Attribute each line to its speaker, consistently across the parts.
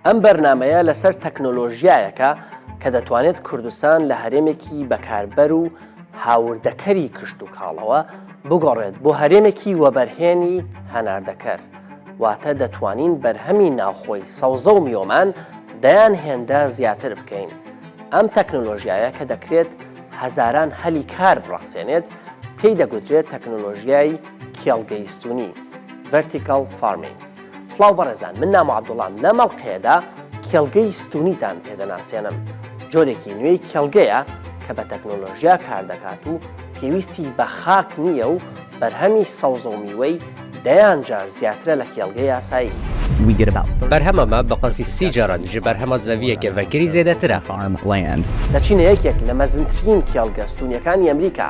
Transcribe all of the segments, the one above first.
Speaker 1: ئەم بەرنامەیە لەسەر تەکنۆلۆژیایەکە کە دەتوانێت کوردستان لە هەرێمێکی بەکاربەر و هاوردەکەری کشت و کاڵەوە بگۆڕێت بۆ هەرێمێکی وەبەرهێنی هەناردەکەر، واتە دەتوانین بەرهەمی ناوخۆی سەوزە و میۆمان دەیان هێندە زیاتر بکەین. ئەم تەکنۆلۆژیایە کە دەکرێت هەزاران هەلی کار بڕەخسێنێت پێی دەگوترێت تەکنۆلۆژیای کێڵگەیستونی vertical farming. سڵاو بەڕێزان، من نام عەبدوڵڵام لە مەڵقەیەدا کێڵگەی ستونیتان پێدەناسێنم. جۆرێکی نوێی کێڵگەیە کە بە تەکنۆلۆژیا کار دەکات و پێویستی بە خاک نییە و بەرهەمی سەوزە و میوەی دەیان جار زیاترە لە کێڵگەی یاسایی.
Speaker 2: بەرهەمەمە بە قەسی 30 جاران ji بەرهەمە زەویەکە vekirî zêdetir e.
Speaker 1: دەچینە یەکێک لە مەزنترین کێڵگە ستونیەکانی ئەمریکا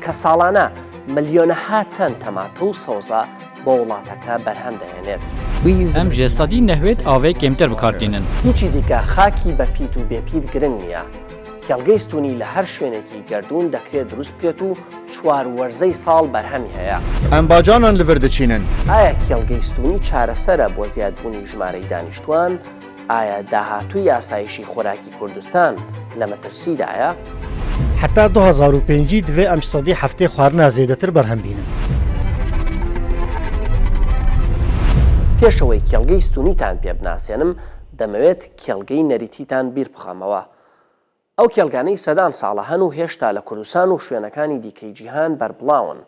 Speaker 1: کە ساڵانە ملیۆنەها تەن تەماتە و سەوزە بۆ وڵاتەکە بەرهەم دەهێنێت.
Speaker 3: ئەم ji سەدی نەهوێت ئاوەی کێمتر بەکاردێنن.
Speaker 1: هیچی دیکە خاکی بەپیت و بێپیت گرنگ نییە. کێڵگەی ستونی لە هەر شوێنێکی گەردوون دەکرێت دروست بکرێت و چوار وەرزەی ساڵ بەرهەمی هەیە.
Speaker 4: ئەم باجانان لەبەر دەچینن.
Speaker 1: ئایا کێڵگەی ستونی چارەسەرە بۆ زیادبوونی ژمارەی دانیشتوان؟ ئایا داهاتووی یاسایشی خۆراکی کوردستان لە مەترسیدایە؟
Speaker 5: حتا 2005 divê em sedî heftê xwarina zêdetir berhem bînin.
Speaker 1: پێشەوەی کێڵگەی ستونیتان پێ بناسێنم دەمەوێت کێڵگەی نەریتیتان بیر بخەمەوە. ئەو کێڵگانەی سەدان ساڵە هەن و هێشتا لە کوردستان و شوێنەکانی دیکەی جیهان بەربڵاون.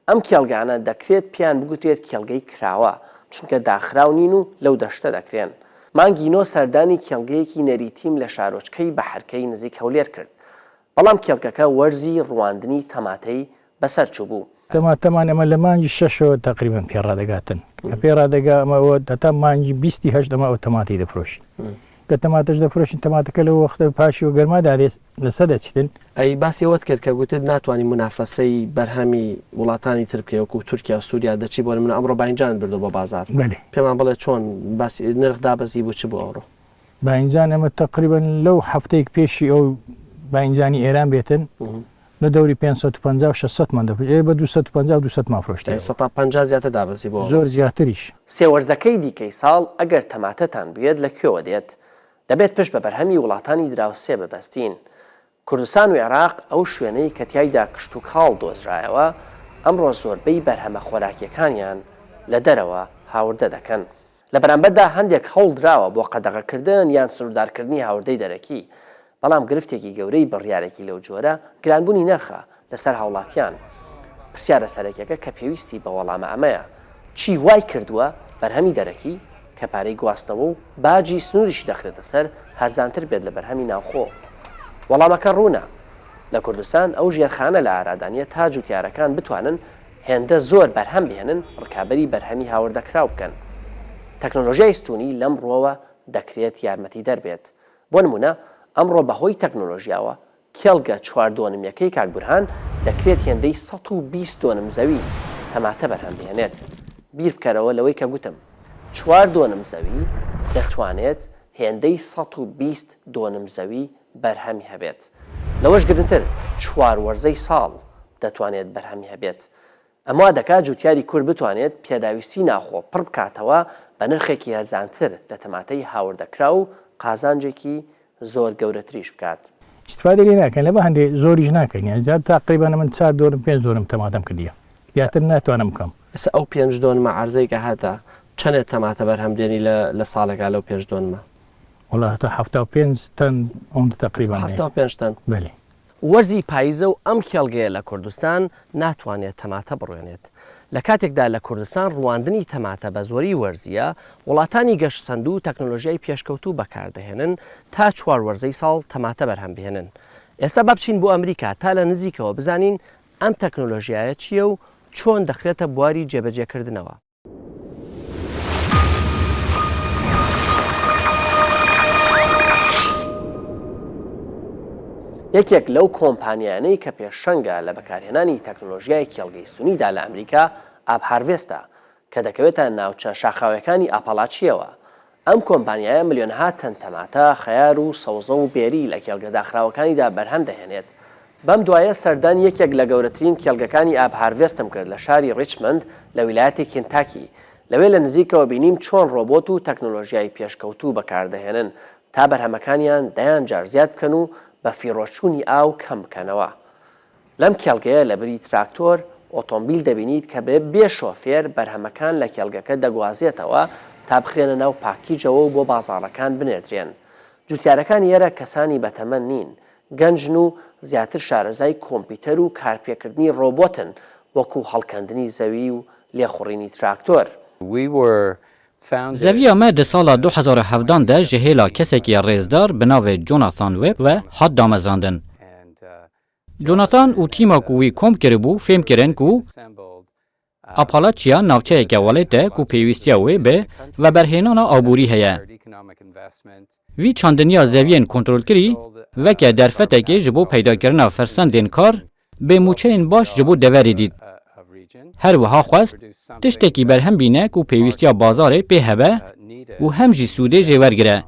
Speaker 1: ئەم کێڵگانە دەکرێت پیان بگوترێت کێڵگەی کراوە، چونکە داخراو نین و لەو دەشتە دەکرێن. مانگینۆ سەردانی کێڵگەیەکی نەریتیم لە شارۆچکەی بەحرکەی نزیک هەولێر کرد، بەڵام کێڵگەکە وەرزی ڕواندنی تەماتەی بەسەر چوو بوو.
Speaker 5: تەماتەمان ئەمە لە مانگی 6 تقریبان پێڕادەگاتن کە پێڕادەگا ئەمەوە دەتا مانگی 28 ئەمە تەماتی دەفرۆشین. کە تەماتەش دەفرۆشین تەماتەکە لە وەختە پاشی و گەرمادا لەسەر دەچتن.
Speaker 6: ئەی باسیەوەت کرد کە گوتت ناتوانانی منافەسەی بەرهەمی وڵاتانی تر بکەی وەکو تورکیا و سووریا دەچی بۆ منە ئەمڕۆ باینجان بردو بە بازار. پێمان بڵێ چۆن باسی نرخ دابەزی بۆ چ بۆ ئەوڕۆ؟
Speaker 5: باینجان ئەمە تقریبان لەو هەفتەیەک پێشی ئەو باینجانی ئێران بێتن لە دەوری 550-600 مان دەفرۆشێ بە 250 مان فرۆشتێ
Speaker 6: 150 زیاتر دابەزی بۆ
Speaker 5: زۆر زیاتریش.
Speaker 1: سێوەرزەکەی دیکەی ساڵ ئەگەر تەماتەتان بێت لە کوێوە دێت؟ دەبێت پشت بە بەرهەمی وڵاتانی دراوسێ ببەستین. کوردستان و عێراق ئەو شوێنەی کە تیایدا کشت و کاڵ دۆزرایەوە ئەمڕۆ زۆربەی بەرهەمە خۆراکیەکانیان لە دەرەوە هاوردە دەکەن. لە بەرامبەردا هەندێک هەوڵ دراوە بۆ قەدەغەکردن یان سنووردارکردنی هاوردەی دەرەکی، بەڵام گرفتێکی گەورەی بڕیارێکی لەو جۆرە گرانبوونی نرخە لەسەر هاوڵاتیان. پرسیارە سەرەکیەکە کە پێویستی بە وەڵامە ئەمەیە، چی وای کردووە بەرهەمی دەرەکی کە پارەی گواستنەوە و باجی سنووریشی دەخرێتە سەر هەرزانتر بێت لە بەرهەمی ناوخۆ؟ وەڵامەکە ڕوونە. لە کوردستان ئەو ژێرخانە لە ئارادانیە تا جوتیارەکان بتوانن هێندە زۆر بەرهەم بهێنن ڕکابەری بەرهەمی هاوردەکراو بکەن. تەکنۆلۆژیای ستونی لەم ڕۆوە دەکرێت یارمەتی دەربێت. بۆ نمونە ئەمڕۆ بەهۆی تەکنۆلۆژیاوە کێڵگە 4 دۆنمیەکەی کاکبورهان دەکرێت هێندەی 120 دۆنم زەوی تەماتە بەرهەم بهێنێت. بیر بکەرەوە لەوەی کە گوتم 4 دۆنم زەوی دەتوانێت هێندەی 120 دۆنم زەوی بەرهەمی هەبێت. لەوەش گرنگتر 4 وەرزەی ساڵ دەتوانێت بەرهەمی هەبێت. ئەمە دەکات جوتیاری کورد بتوانێت پێداویستی ناخۆ پڕ بکاتەوە بە نرخێکی هەرزانتر لە تەماتەی هاوردەکرا و قازانجێکی زۆر گەورەتریش بکات.
Speaker 5: استفادە لێ ناکەن لە بە هەندێک زۆریش ناکەین یان تقریبان من 4 دۆنم 5 دۆنم تەماتەم کردیە یاتر ناتوانم بکەم.
Speaker 6: ئەو 5 دۆنمە عەرزەی کە هاتە چەندێک تەماتە بەرهەم دێنی لە ساڵێکا لەو 5 دۆنمە؟
Speaker 5: وڵا هەتا 75 تەن ئەوەندە تقریبان
Speaker 6: 75 تەن.
Speaker 5: بەێ.
Speaker 1: وەرزی پاییزە و ئەم کێڵگەیە لە کوردستان ناتوانێت تەماتە بڕوێنێت. لە کاتێکدا لە کوردستان ڕواندنی تەماتە بە زۆری وەرزیە، وڵاتانی گەشت سەند و تەکنۆلۆژیای پێشکەوتوو بەکاردەهێنن تا 4 وەرزەی ساڵ تەماتە بەرهەم بهێنن. ئێستا با بچین بۆ ئەمریکا تا لە نزیکەوە بزانین ئەم تەکنۆلۆژیایە چییە و چۆن دەخرێتە بواری جێبەجێکردنەوە. یەکێک لەو کۆمپانیانەی کە پێشەنگە لە بەکارهێنانی تەکنۆلۆژیای کێڵگەی ستونیدا لە ئەمریکا ئاب هاروێستە کە دەکەوێتە ناوچە شاخاوەکانی ئاپەڵاچیەوە. ئەم کۆمپانیایە ملیۆنها تەن تەماتە، خەیار و سەوزە و بێری لە کێڵگە داخراوەکانیدا بەرهەم دەهێنێت. بەم دوایە سەردان یەکێک لە گەورەترین کێڵگەکانی ئاب هاروێستم کرد لە شاری ریچمەند لە ویلایەتی کێنتاکی لەوێ لە نزیکەوە بینیم چۆن ڕۆبۆت و تەکنۆلۆژیای پێشکەوتوو بەکاردەهێنن تا بەرهەمەکانیان دەیان جار زیاد بکەن و بە فیرۆچوونی ئاو کەم بکەنەوە. لەم کێڵگەیە لە بری تراکتۆر ئۆتۆمبیل دەبینیت کە بێ شۆفێر بەرهەمەکان لە کێڵگەکە دەگوازێتەوە تا بخرێنە ناو پاکیجەوە و بۆ بازاڕەکان بنێردرێن. جوتیارەکان ئێرە کەسانی بەتەمەن نین، گەنجن و زیاتر شارەزای کۆمپیوتەر و کارپێکردنی ڕۆبۆتن وەکو هەڵکەندنی زەوی و لێخوڕینی تراکتۆر.
Speaker 3: زەویە me di sala 2017 de ji hêla kesekî rêzdar bi navê Jonathan Webb ve hat damezandin. Jonathan û tîma ku wî kom kiribû fêm kirin ku Appalachia navçeyeke welê te ku pêwîstiya wê bi veberhênana aborî heye. Vî çandiniya zeviyên kontrolkirî veke derfetekê ji bo peydakirina fersendên kar bê mûçeyên baş ji bo deverê dît. Her wiha xwest tiştekî berhem bîne ku pêwîstiya bazarê pê hebe û hem jî sûdê jê wergire.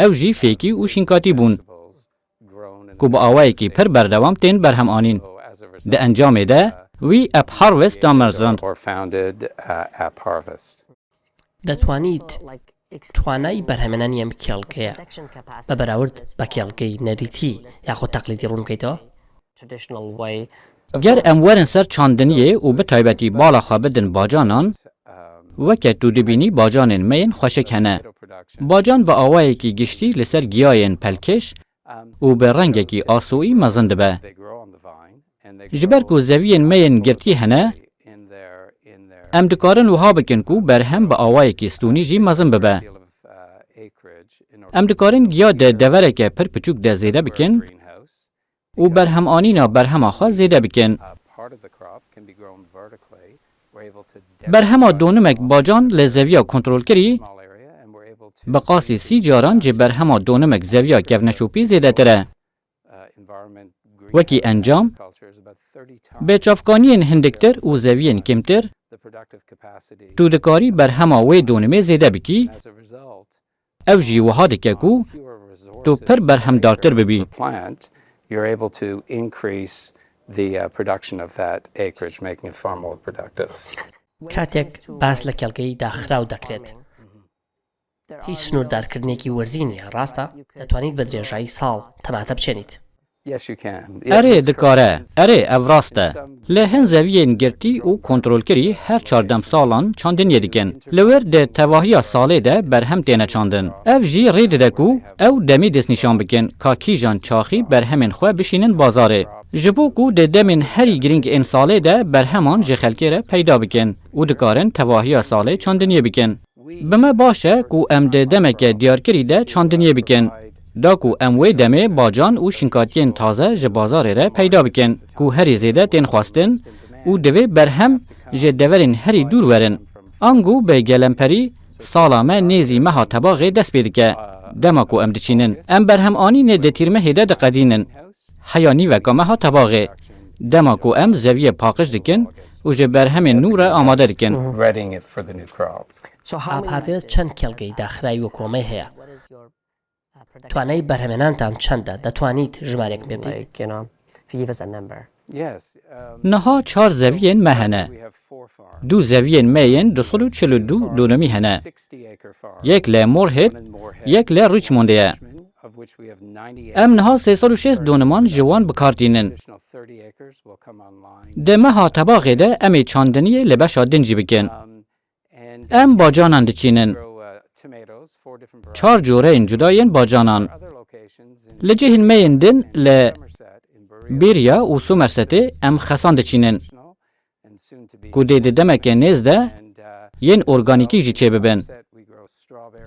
Speaker 3: Ew jî fêkî û şînkatî bûn ku bi awayekî pir berdewam tên berhem anîn. Di encamê de wî App Harvest damerzand.
Speaker 7: دەتوانیت توانای بەرهەمێنانی ئەم کێڵگەیە بە بەراورد بە کێڵگەی نەریتی یاخۆ تەقلیدی ڕوون بکەیتەوە؟
Speaker 3: Ger em werin ser çandiniyê û bi taybetî bala xwe bidin bacanan, weke tu dibînî bacanên me yên xweşik hene. Bacan bi awayekî giştî li ser giyayên pelkêş û bi rengekî asûî mezin dibe. Ji ber ku zeviyên me yên girtî hene, em dikarin wiha bikin ku berhem bi awayekî stûnî jî mezin bibe. Em dikarin giya de devereke pir piçûk de zêde bikin û berhemanîna berhema xwe zêde bikin. Berhema donimek bacan li zeviya kontrolkirî bi qasî 30 caran ji berhema donimek zeviya kevneşopî zêdetir e. Wekî encam, bêçavkaniyên hindiktir û zeviyên kêmtir, tu dikarî berhema wê donimê zêde bikî, ew jî wiha dike ku tu pir berhemdartir bibî.
Speaker 8: You're able to increase the production of that acreage, making it far more productive.
Speaker 7: کاتێک باس لە کێڵگەی داخراو دەکرێت هیچ سنووردارکردنێکی وەرزی نیە، ڕاستە؟ دەتوانیت بە درێژایی ساڵ تەماتە بچێنیت.
Speaker 3: Erê dikare, erê ev rast e. Li hin zeviyên girtî û kontrolkirî her çardem salan çandiniyê dikin. Li wir de tevahiya salê de berhem têne çandin. Ev jî rê dide ku ew demê destnîşan bikin ka kîjan çaxî berhemên xwe bişînin bazarê. Ji bo ku di demên herî giring ên salê de berheman ji xelkê re peyda bikin û dikarin tevahiya salê çandiniyê bikin. Bi me baş e ku em di demeke diyarkirî de çandiniyê bikin. Da ku em wê demê bacan û şînkatiyên taze ji bazarê re peyda bikin ku herî zêde tên xwastin û divê berhem ji deverên herî dûr werin. Angu bê gelemperî sala me nêzî meha tebaxê dest pê dike. Dema ku em diçînin, em berhemanînê di tîrmehê de diqedînin. Heya nîveka meha tebaxê. Dema ku em zeviyê paqij dikin û ji berhemên nû re amade dikin.
Speaker 7: ئاپارێز چەند کێڵگەی داخراوی وە کۆمەی هەیە؟ توانای بەرهەمێنانتان چەندە؟ دەتوانیت ژمارێک پێ بدەیت؟
Speaker 3: Niha çar zeviyên me hene. Du zeviyên me yên 242 donemî hene. Yek li Moorhead, yek li Richmondê ye. Em niha 306 doneman ji wan bikartînin. Di meha tebaxê de em ê çandiniyê li beşa din jî bikin. Em bacanan diçînin. Çar coreyên cudayên bacanan. Li cihên me yên din li Bêriya û Somersetê em xesan diçînin. Ku dê di demeke nêz de yên organîkî jî çê bibin.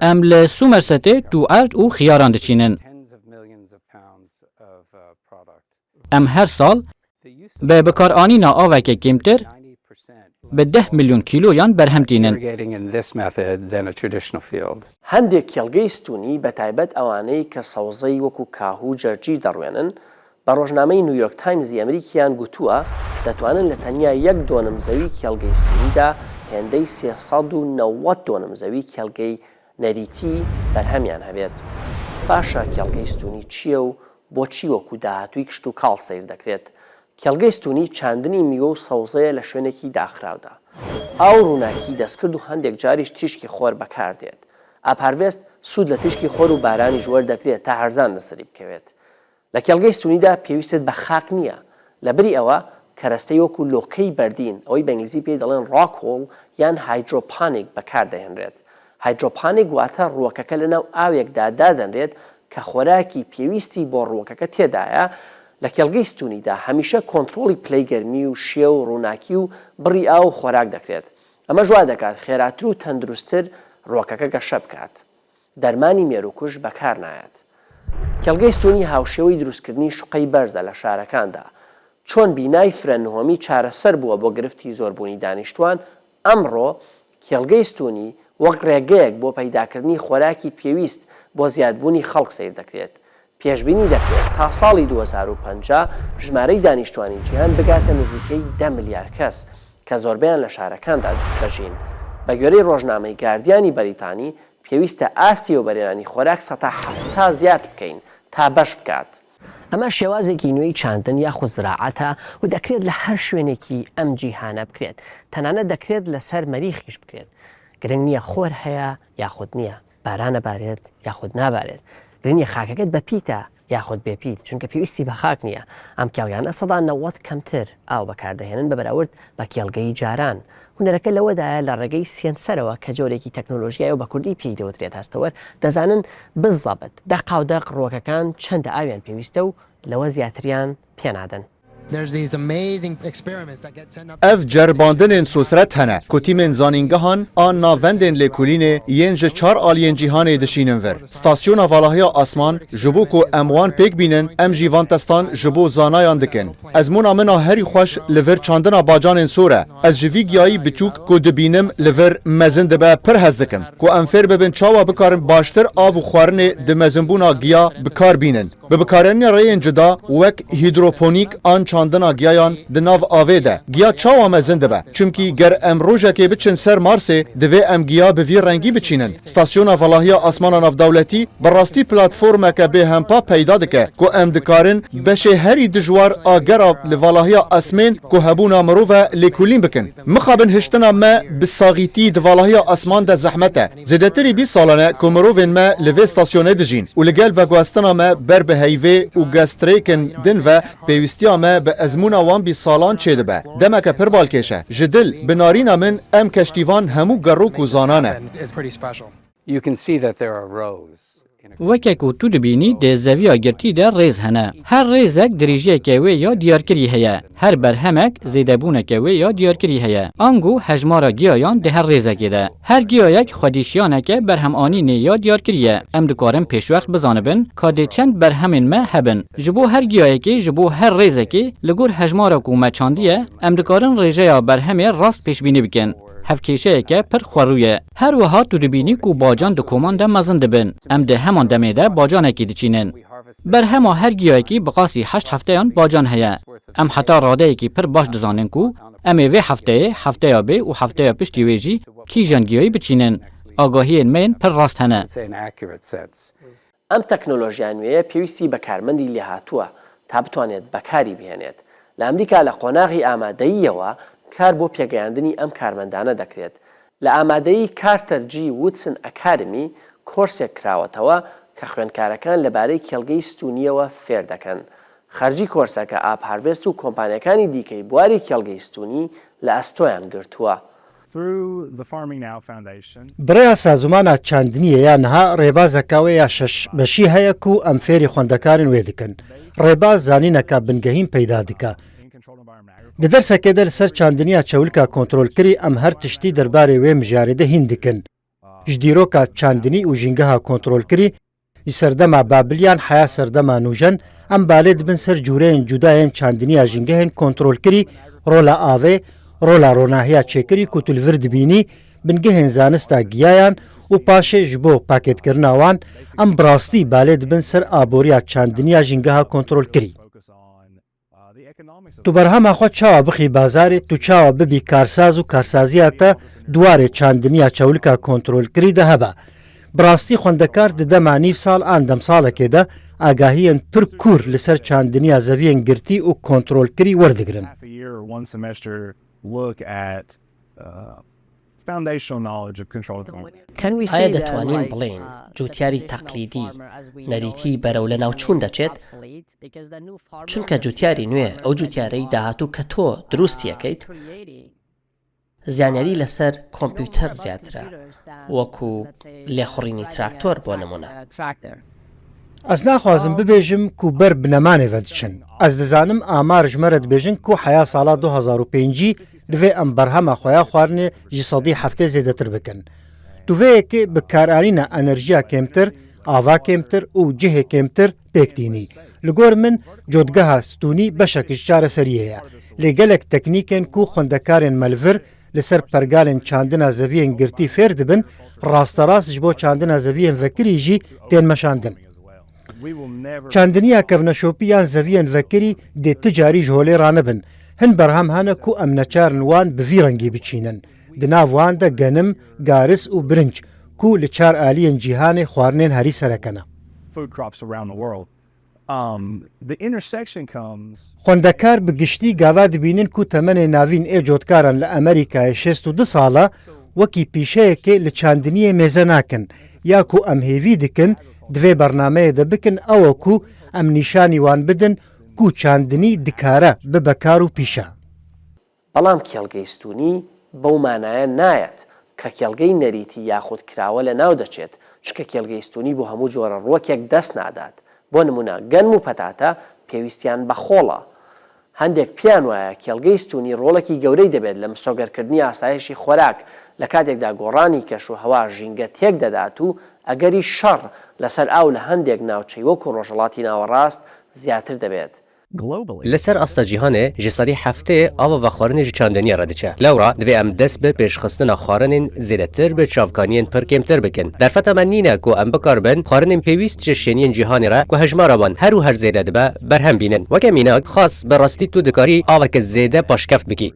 Speaker 3: Em li Somersetê tuert û xiyaran diçînin. Em her sal bi bikaranîna aveke kêmtir bi 10 milyon kîloyan berhem tînin.
Speaker 1: هەندێک کێڵگەی ستونی بەتایبەت ئەوانەی کە سەوزەی وەکو کاهوو جەرجی دەڕوێنن بە ڕۆژنامەی نیویۆرک تایمزی ئەمریکیان گوتووە دەتوانن لە تەنیا 1 دۆنم زەوی کێڵگەی ستونیدا هێندەی 390 دۆنم زەوی کێڵگەی نەریتی بەرهەمیان هەبێت. باشە کێڵگەی ستونی چییە و بۆچی وەکو داهاتووی کشت و کاڵ سیر دەکرێت؟ کێڵگەی ستونی چاندنی میوە و سەوزەیە لە شوێنێکی داخراودا. ئاو ڕووناکی دەستکرد و هەندێک جاریش تیشکی خۆر بەکاردێت. ئاپارڤێست سوود لە تیشکی خۆر و بارانی ژوەر دەکرێت تا هەرزان لەسەری بکەوێت. لە کێڵگەی ستونیدا پێویستت بە خاک نییە، لەبەری ئەوە کەرەستەی وەکو لۆکەی بەردین ئەوەی بەنگلیزی پێی دەڵێن ڕاکۆڵ یان هایدرۆپانیک بەکاردەهێنرێت. هایدرۆپانیک واتە ڕووەکەکە لەناو ئاوێکدا دادەنرێت کە خۆراکی پێویستی بۆ ڕووەکەکە تێدایە. لە کێڵگەی ستونیدا هەمیشە کۆنتترۆلی پلەیگەرمی و شێو و ڕووناکی و بڕی ئاو و خۆراک دەکرێت. ئەمە ژوا دەکات خێراتر و تەندروستتر ڕووەکەکە گەشە بکات. دەرمانی مێروکوش بەکار نایەت. کێڵگەی ستونی هاوشێوەی دروستکردنی شوقەی بەرزە لە شارەکاندا. چۆن بینای فرەنهۆمی چارەسەر بووە بۆ گرفتی زۆربوونی دانیشتوان، ئەمڕۆ کێڵگەی ستونی وەک ڕێگەیەک بۆ پەیداکردنی خۆراکی پێویست بۆ زیادبوونی خەڵک سیر دەکرێت. پێشبینی دەکرێت تا ساڵی 2050 ژمارەی دانیشتوانی جیهان بگاتە نزیکەی 10 ملیار کەس کە زۆربیان لە شارەکاندا دەژین. بە گوێرەی ڕۆژنامەی گاردیانی بەریتانی پێویستە ئاستی و بەرێنانی خۆراک سەتا 70 زیاد بکەین تا بەش بکات.
Speaker 7: ئەمە شێوازێکی نوێی چاندن یاخود زراعەتە و دەکرێت لە هەر شوێنێکی ئەم جیهانە بکرێت. تەنانەت دەکرێت لەسەر مەریخیش بکرێت. گرنگ نییە خۆر هەیە یاخود نییە، بارانە بارێت یاخود نابارێت. گرنگە خاکەکەت بە پیتە یاخود بێپیت، چونکە پێویستی بە خاک نییە. ئەم کێڵگانە سەدا 90 کەمتر ئاو بەکاردەهێنن بە بەراورد بە کێڵگەی جاران. هونەرەکە لەوەدایە لە ڕێگەی سێنسەرەوە کە جۆرێکی تەکنۆلۆژیای و بە کوردی پێی دەوترێت هەستەوە دەزانن بزەبت دەقاودەق ڕۆکەکان چەندە ئاویان پێویستە و لەوە زیاتریان پێنادەن.
Speaker 4: ev ceribandinên sosret hene ku tîmên zanîngehan an navendên lêkolînê yên ji 4 aliyên cîhanê dişînin vir. Stasyona Valahiya Asman ji bo ku em wan pêk bînin, em jî van testan ji bo zanayan dikin. Ezmûna min a herî xweş li vir çandina bacanên sor e. Ez ji vî giyayî biçûk ku dibînim li vir mezin dibe pir hez dikim. Ku em fêr bibin çawa bikarin baştir av û xwarinê di mezinbûna giya bikar bînin. Bi bikarîniya rêyên cuda wek hîdroponîk an çandina giyayan di nav avê de. Giya çawa mezin dibe. Çimkî ger em rojekê biçin ser Marsê divê em giya bi vî rengî biçînin. Stasyona Valahiya Asmana Navdewletî bi rastî platformeke bêhempa peyda dike ku em dikarin beşê herî dijwar a gera li Valahiya Asmên ku hebûna mirov e lêkolîn bikin. Mixabin hiştina me bi saxîtî di Valahiya Asman de zehmet e. Zêdetirî 20 salan e ku mirovên me li vê stasyonê dijîn û li gel veguhestina me ber bi heyvê û gestrêkin din ve pêwistiya me bi ezmûna wan 20 salan çê dibe. Demeke pir balkêş e. Ji dil bi narîna min em keştîvan hemû gerok û zanan e.
Speaker 8: You can see that there are rows.
Speaker 3: وەکێک و تو دبینی دێ زەڤیا گرتی دە ڕێز هەنە. هەر ڕێزێک دریژەیەکە وێ یا دیارکری هەیە. هەر بەرهەمێک زێدەبوونەکە وێ یا دیارکری هەیە. ئەنگ و هەژمارە گیایان دە هەر ڕێزەکێدا. هەر گیایەک خودیشیانەکە بەرهەمانینێ یا دیارکریە. ئەم دکارن پێشوەخت بزانبن کادێ چەند بەرهەمێن me hebin. Ji bo her giyayekê ji bo her rêzekê li gor hejmara ku me çandiye em dikarin rêjeya berhemê rast pêşbînî bikin. Hevkêşeyeke pir xwerûye. Her wiha tu dibînî ku bacan di koman de mezin dibin. Em de heman demê de bacanekî diçînin. Berhema her giyayekî bi qasî 8 hefteyan bacan heye. Em heta radeyekî pir baş dizanin ku em ê vê hefteyê, hefteya bê û hefteya piştî wê jî kîjan giyayî biçînin. Agahiyên me pir rast hene.
Speaker 1: ئەم تەکنۆلۆژیان نوێیە پێویستی بەکارمەندی لێهاتووە تا بتوانێت بەکاری بهێنێت. لە ئەمریکا لە قۆناغی ئامادەییەوە کار بۆ پێگەیاندنی ئەم کارمەندانە دەکرێت. لە ئامادەیی کارتەر جی وودسن ئەکادمی کۆرسێک کراوەتەوە کە خوێندکارەکان لەبارەی کێڵگەی ستونیەوە فێر دەکەن. خەرجی کۆرسەکە ئاپهاروێست و کۆمپانیەکانی دیکەی بواری کێڵگەی ستونی لە ئەستۆیان گرتووە.
Speaker 9: برای سازمانە چاندنیە یانها ڕێبازەکەوەیە شش بەشی هەیە و ئەم فێری خوێندەکارن وێ دکن. ڕێباز زانینەکە بنگەهین پەیدا دکە. Di derseke de li ser çandiniya çewlika kontrolkirî em her tiştî derbarê wê mijarê de hîn dikin. Ji dîroka çandinî û jîngeha kontrolkirî ji serdema babiliyan heya serdema nûjen em balê dibin ser cûreyên cudayên çandiniya jîngehên kontrolkirî, rola avê, rola ronahiya çêkirî ku tu li vir dibînî, bingehên zanista giyayan û paşê ji bo pakêtkirina wan em bi rastî balê dibin ser aboriya çandiniya jîngeha kontrolkirî. Tu berhema xwe çawa bixî bazarê tu çawa bibî karsaz û karsaziya te duwarê çandiniya çewlika kontrolkirî de hebe. Bi rastî xwendekar di dema nîv sal an demsalekê de agahiyên pir kûr li ser çandiniya zeviyên girtî û kontrolkirî werdigirin.
Speaker 7: ئایا دەتوانین بڵێن جوتیاری تەقلیدی نەریتی بەرەو لە ناوچوون دەچێت؟ چونکە جوتیاری نوێ ئەو جوتیارەی داهاتوو کە تۆ دروستیەکەیت زیانیاری لەسەر کۆمپیوتەر زیاترە وەکو لێخوڕینی تراکتۆر بۆ نمونە.
Speaker 9: ئەس ناخوازم ببێژم کو بەر بنەمانێ دچن ئەس دەزانم ئامار ژمەرە دبێژن کو حیا ساڵا 2005 دوێ ئەم بەرهەمە خۆیان خواردنێ ژی سەدی هەفتێ زێدەتر بکەن دوێیەکێ بکارانینە ئەنەرژیا کێمتر ئاوا کێمتر و جهێ کێمتر پێکتینی لەگۆر من جۆتگەها ستونی بەشەکش چارەسەریەیە لێگەلێک تەکنیکێن کو خوندەکارێن مەلڤر لەسەر پەرگالێن چاندنە زەڤیەن گرتی فێر دبن ڕاستەڕاستش بۆ چاندنە زەڤیەن ڤەکریژی تێن مەشاندن. چاندنیە کەڤنەشۆپیان زەڤیەن ڤەکری دێ تجاری ژۆلێ ڕانەبن هەن بەرهەم هەنە کو ئەم نەچارن وان بڤی ڕەنگی بچینن دناواندا گەنم گارس و برنج کو لە چار ئالیەن جیهانێ خواردنێن هەری سەرەکەنە. خوندەکار بگشتی گاوا دبینن کو تەمەنێ ناوین ئێ جۆتکاران لە ئەمریکای 62 ساڵە وەکی پیشەیەکێ لە چاندنیە مێزە ناکەن یاکو ئەم هێوی دکن دوێ بەرنمەیە دەبکن ئەوە کو ئەم نیشانی وان بدن کو چاندنی دکارە ببەکار و پیشە.
Speaker 1: بەڵام کێڵگەیستونی بەو مانایە نایەت کە کێڵگەی نەریتی یاخود کراوە لە ناو دەچێت چکە کێڵگەیستونی بۆ هەموو جۆرە ڕووەکێک دەست نادات بۆ نمونە گەنم و پەتاتە پێویستیان بە خۆڵە هەندێک پیان وایە کێڵگەیستونی ڕۆڵێکی گەورەی دەبێت لە مسۆگەرکردنی ئاسایشی خۆراک لە کاتێکدا گۆڕانی کەش و هەوا ژینگە تێک دەدات و ئەگەری شەڕ لەسەر ئاو لە هەندێک ناوچەی وەکو ڕۆژهڵاتی ناوەڕاست زیاتر دەبێت.
Speaker 2: لەسەر ئاستا جیهانێ ji sedî heftê ava vexwarinê ji çandeniya re diçe. Lewra divê em dest bi pêşxistina xwarinên zêdetir bi çavkaniyên pir kêmtir bikin. Derfeta me nîne ku em bikarbin xwarinên pêwîst ji şeniyên cîhanê re ku hejmara wan her û her zêde dibe berhem bînin. Weke mînak xas bi rastî tu dikarî aveke zêde paşkef bikî.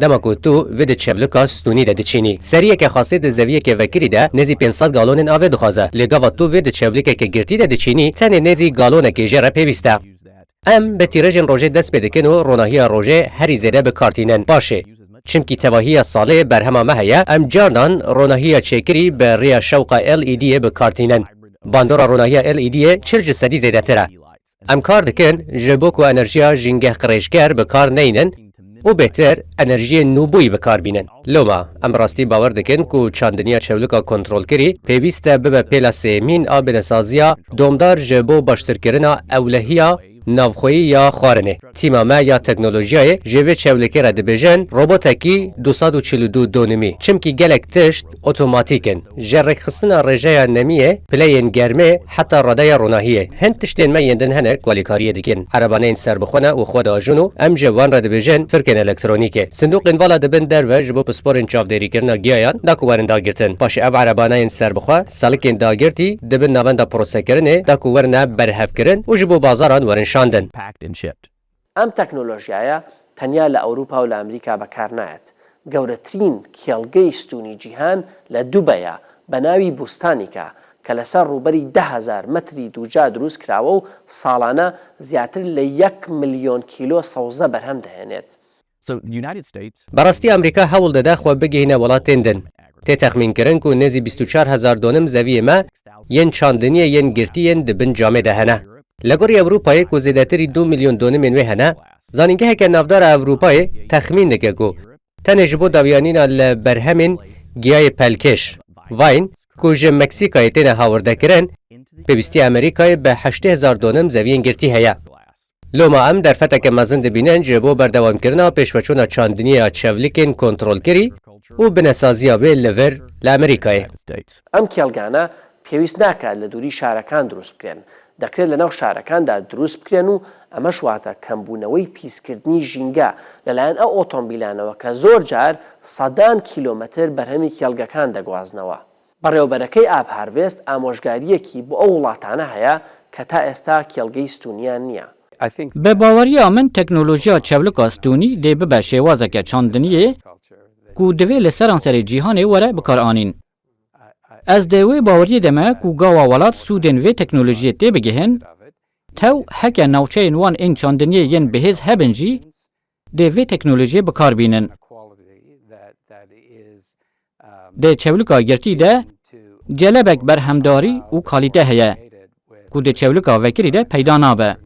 Speaker 2: Dema ku tu vê di çevlika stûnî de diçînî. Seriyeke xasê di zeviyeke vekirî de nezî 500 galonên avê dixwaze. Lê gava tu vê di çevlikeke girtî de diçînî tenê nezî galonekê jê re pêwîst e. Em bi tîrejên rojê dest pê dikin û ronahiya rojê herî zêde bikartînin. Başê çimkî tevahiya salê berhema me heye em carnan ronahiya çêkirî bi rêya şewqa LEDyê bikartînin. Bandora ronahiya LEDyê 40 sedî zêdetir e. Em kar dikin ji bo ku enerjiya jîngeh qirêjger bi kar neynin û bêhtir enerjiyê nûbûyî bikarbînin. Loma em rastî bawer dikin ku çandiniya çewlika kontrolkirî pêwîst e bibe pêla sêmîn a bênesaziya domdar ji bo baştirkirina ewlehiya navxweyî ya xwarinê. Tîma me ya teknolojiyayê ji vê çewlikê re dibêjin robotekî 242 donimî. Çimkî gelek tişt otomatîk in. Ji rêkxistina rêjeya nemiyê, pileyên germê heta radaya ronahiyê. Hin tiştên me yên din hene kwalîkariyê dikin. Erebaneyên serbixwe û xwe diajin û em ji wan re dibêjin firkên elektroniîkê. Sindoqên vala dibin derve ji bo pisporên çavderîkirina giyayan da ku werin dagirtin. Paşê ev erebaneyên serbixwe salikên dagirtî dibin navenda prosekirinê da ku werine berhevkirin û ji bo bazaran werin شاندن.
Speaker 1: ئەم تەکنۆلۆژیایە تەنیا لە ئەوروپا و لە ئەمریکا بەکار نایەت. گەورەترین کێڵگەی ستونی جیهان لە دووبەیە بە ناوی بوستانیکە کە لەسەر ڕووبەری 10,000 متری دووجا دروست کراوە و ساڵانە زیاتر لە 1 ملیۆن کیلۆ سەوزە بەرهەم دەهێنێت.
Speaker 2: بەڕاستی ئەمریکا هەوڵ دەدا خۆ بگەینە وڵاتێن دن. تێتەخمینکردن و نێزی 24,000 دۆنم زەویە me یەن چاندنیە یەن گرتیên dibin camê de hene. Li gorî Ewropayê ku zêdetirî 2 milyon donimên wê hene, zanîngeheke navdara Ewropayê texmîn dike ku tenê ji bo dawyanîna li berhemên giyayê pelkêş Vine ku ji Meksîkayê têne hawirdekirin, pêwîstî Amerîkayê bi 80,000 donim zeviyên girtî heye. Loma em derfeteke mezin dibînin ji bo berdewamkirina pêşveçûna çandiniya çevlikên kontrolkirî û binesaziya wê li vir li Amerîkayê.
Speaker 1: ئەم کێڵگانە پێویست ناکات لە دووری شارەکان دروست بکرێن. دەکرێت لە ناو شارەکاندا دروست بکرێن و ئەمەش واتە کەمبوونەوەی پیسکردنی ژینگە لەلایەن ئەو ئۆتۆمبیلانەوە کە زۆر جار سەدان کیلۆمەتر بەرهەمی کێڵگەکان دەگوازنەوە. بەڕێوەبەرەکەی ئاب هاروێست ئامۆژگاریەکی بۆ ئەو وڵاتانە هەیە کە تا ئێستا کێڵگەی ستونیان نییە.
Speaker 3: بە باوەریە من تەکنۆلۆژیا چەولکا ستونی دێ ببە شێوازەکە چاندنیە ku divê li seranserê cîhanê were bikaranîn. Ez dê wê baweriyê deme ku gawa welat sûdên vê teknolojiyê tê bigihin, tew heke navçeyên wan ên çandiniyê yên bihêz hebin jî dê vê teknolojiyê bikarbînin. د چولکا گرتی ده جلبک برهمداری و کالیته هیه کو د چولکا وکری ده پیدا نابه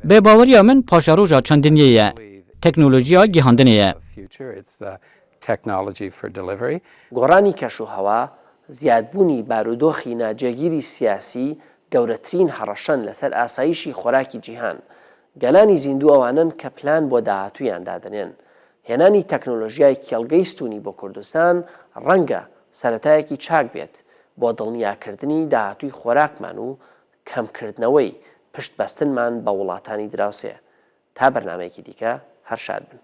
Speaker 3: به باوریا من پاشاروژا چندنیه تکنولوژیا گیهاندنیه
Speaker 1: گۆڕانی کەشوهەوا زیادبوونی بارودۆخی ناجێگیری سیاسی گەورەترین هەڕەشەن لەسەر ئاسایشی خۆراکی جیهان گەلانی زیندوو ئەوانن کە پلان بۆ داهاتوویان دادنێن هێنانی تەکنۆلۆژیای کێڵگەی ستونی بۆ کوردستان ڕەنگە سەرەتایەکی چاک بێت بۆ دڵنیاکردنی داهاتووی خۆراکمان و کەمکردنەوەی پشتبەستنمان بە وڵاتانی دراوسێ تا بەرنامەیەکی دیکە هەر شاد بن.